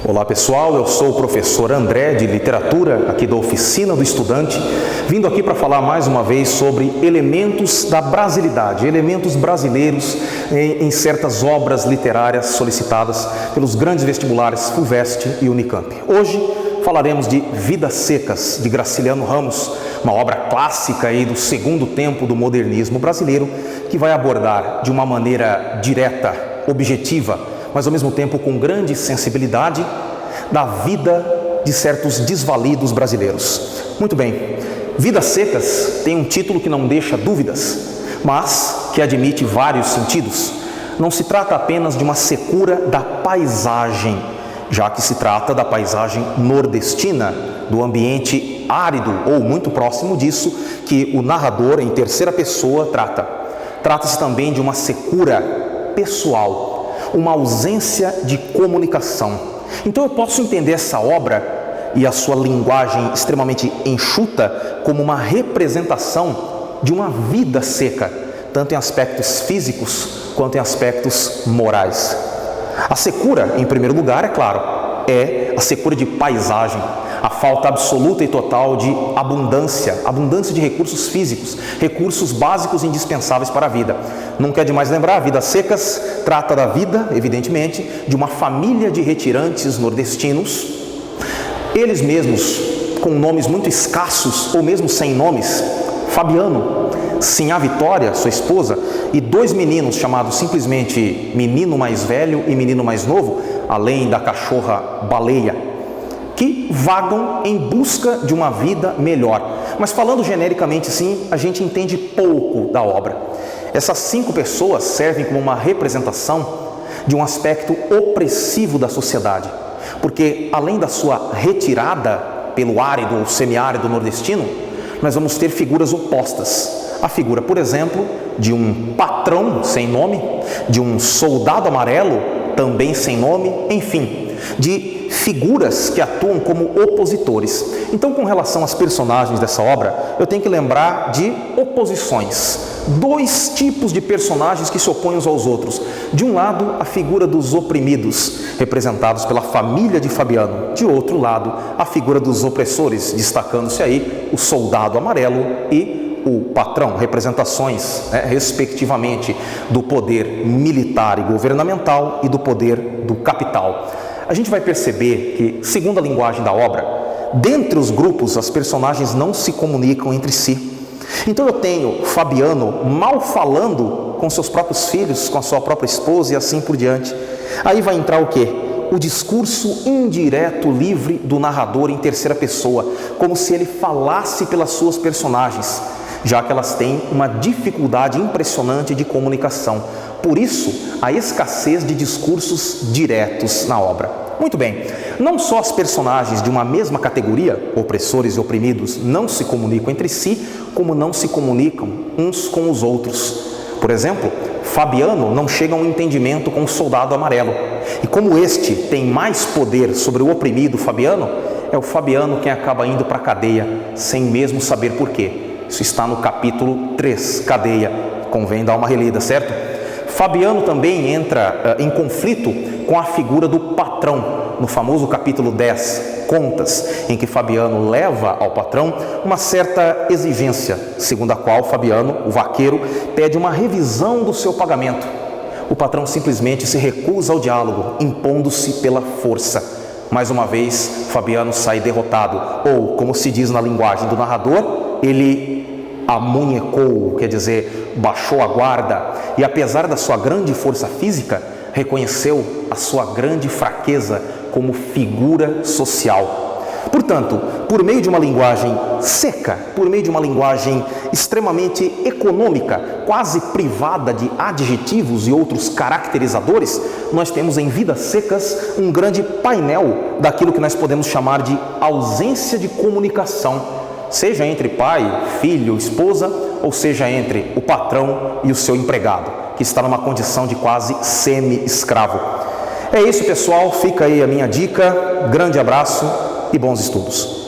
Olá pessoal, eu sou o professor André de Literatura, aqui da Oficina do Estudante, vindo aqui para falar mais uma vez sobre elementos da brasilidade, elementos brasileiros em certas obras literárias solicitadas pelos grandes vestibulares FUVEST e Unicamp. Hoje falaremos de Vidas Secas, de Graciliano Ramos, uma obra clássica aí do segundo tempo do modernismo brasileiro, que vai abordar de uma maneira direta, objetiva, mas ao mesmo tempo com grande sensibilidade, da vida de certos desvalidos brasileiros. Muito bem, Vidas Secas tem um título que não deixa dúvidas, mas que admite vários sentidos. Não se trata apenas de uma secura da paisagem, já que se trata da paisagem nordestina, do ambiente árido ou muito próximo disso, que o narrador em terceira pessoa trata. Trata-se também de uma secura pessoal, uma ausência de comunicação. Então eu posso entender essa obra e a sua linguagem extremamente enxuta como uma representação de uma vida seca, tanto em aspectos físicos quanto em aspectos morais. A secura, em primeiro lugar, é claro, é a secura de paisagem, a falta absoluta e total de abundância de recursos físicos, recursos básicos e indispensáveis para a vida. Nunca é demais lembrar, Vidas Secas trata da vida, evidentemente, de uma família de retirantes nordestinos, eles mesmos com nomes muito escassos ou mesmo sem nomes, Fabiano, Sinhá Vitória, sua esposa, e dois meninos chamados simplesmente menino mais velho e menino mais novo, além da cachorra Baleia, que vagam em busca de uma vida melhor. Mas falando genericamente sim, a gente entende pouco da obra. Essas 5 pessoas servem como uma representação de um aspecto opressivo da sociedade, porque além da sua retirada pelo árido ou semiárido nordestino, nós vamos ter figuras opostas. A figura, por exemplo, de um patrão sem nome, de um soldado amarelo também sem nome, enfim, de figuras que atuam como opositores. Então, com relação às personagens dessa obra, eu tenho que lembrar de oposições. 2 tipos de personagens que se opõem uns aos outros. De um lado, a figura dos oprimidos, representados pela família de Fabiano. De outro lado, a figura dos opressores, destacando-se aí o soldado amarelo e o patrão, representações, respectivamente, do poder militar e governamental e do poder do capital. A gente vai perceber que, segundo a linguagem da obra, dentre os grupos, as personagens não se comunicam entre si. Então eu tenho Fabiano mal falando com seus próprios filhos, com a sua própria esposa e assim por diante. Aí vai entrar o quê? O discurso indireto, livre do narrador em terceira pessoa, como se ele falasse pelas suas personagens, já que elas têm uma dificuldade impressionante de comunicação. Por isso, a escassez de discursos diretos na obra. Muito bem, não só as personagens de uma mesma categoria, opressores e oprimidos, não se comunicam entre si, como não se comunicam uns com os outros. Por exemplo, Fabiano não chega a um entendimento com o soldado amarelo. E como este tem mais poder sobre o oprimido Fabiano, é o Fabiano quem acaba indo para a cadeia, sem mesmo saber por quê. Isso está no capítulo 3, Cadeia. Convém dar uma relida, certo? Fabiano também entra em conflito com a figura do patrão, no famoso capítulo 10, Contas, em que Fabiano leva ao patrão uma certa exigência, segundo a qual Fabiano, o vaqueiro, pede uma revisão do seu pagamento. O patrão simplesmente se recusa ao diálogo, impondo-se pela força. Mais uma vez, Fabiano sai derrotado, ou, como se diz na linguagem do narrador, ele amunhecou, quer dizer, baixou a guarda, e apesar da sua grande força física, reconheceu a sua grande fraqueza como figura social. Portanto, por meio de uma linguagem seca, por meio de uma linguagem extremamente econômica, quase privada de adjetivos e outros caracterizadores, nós temos em Vidas Secas um grande painel daquilo que nós podemos chamar de ausência de comunicação, seja entre pai, filho, esposa, ou seja entre o patrão e o seu empregado, que está numa condição de quase semi-escravo. É isso, pessoal, fica aí a minha dica, grande abraço e bons estudos.